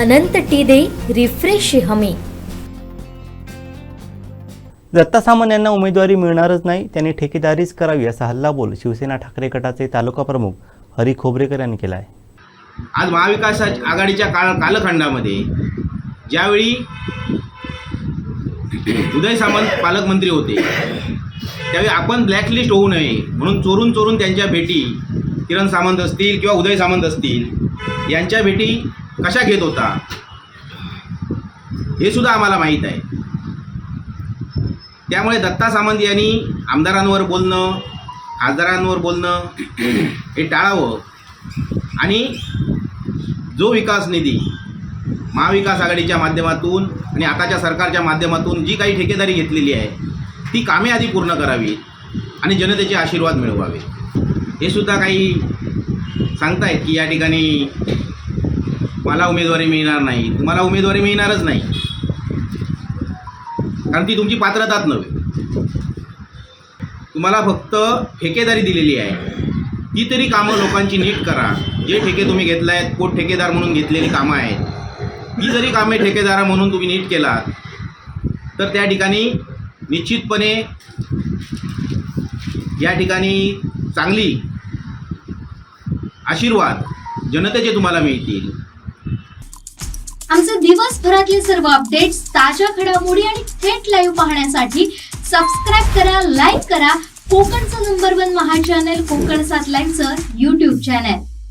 अनंत T refresh हमी। दत्ता सामंत यांना उमेदवारी मिळणारच नाही, त्यांनी ठेकेदारीच करावी असा हल्लाबोल शिवसेना ठाकरे गटाचे तालुका प्रमुख हरी खोबरेकर यांनी केला आहे। आज महाविकास आघाडीच्या कालखंडामध्ये ज्यावेळी उदय सामंत पालकमंत्री होते त्यावेळी आपण ब्लॅकलिस्ट होऊ नये म्हणून चोरून चोरून त्यांच्या भेटी किरण सामंत असतील किंवा उदय सामंत असतील यांच्या भेटी कशा घेत होता हे सुद्धा आम्हाला माहीत आहे। त्यामुळे दत्ता सामंत यांनी आमदारांवर बोलणं, खासदारांवर बोलणं हे टाळावं आणि जो विकास निधी महाविकास आघाडीच्या माध्यमातून आणि आताच्या सरकारच्या माध्यमातून जी काही ठेकेदारी घेतलेली आहे ती कामे आधी पूर्ण करावी आणि जनतेचे आशीर्वाद मिळवावे। हे सुद्धा काही सांगतायत की या ठिकाणी मला उमेदवारी मिळणार नाही, तुम्हाला उमेदवारी मिळणारच नाही कारण ती तुमची पात्रताच नव्हे। तुम्हाला फक्त ठेकेदारी दिलेली आहे, ती तरी कामं लोकांची नीट करा। जे ठेके तुम्ही घेतले आहेत, पोट ठेकेदार म्हणून घेतलेली कामं आहेत, ती जरी कामे ठेकेदारा म्हणून तुम्ही नीट केलात तर त्या ठिकाणी निश्चितपणे या ठिकाणी चांगली आशीर्वाद जनतेचे तुम्हाला मिळतील। आमचे दिवसभरातले सर्व अपडेट्स, ताज्या घडामोडी आणि थेट लाईव्ह पाहण्यासाठी सबस्क्राईब करा, लाईक करा कोकणचं नंबर 1 महा चॅनल कोकणसाद लाईव्हचं YouTube चॅनल।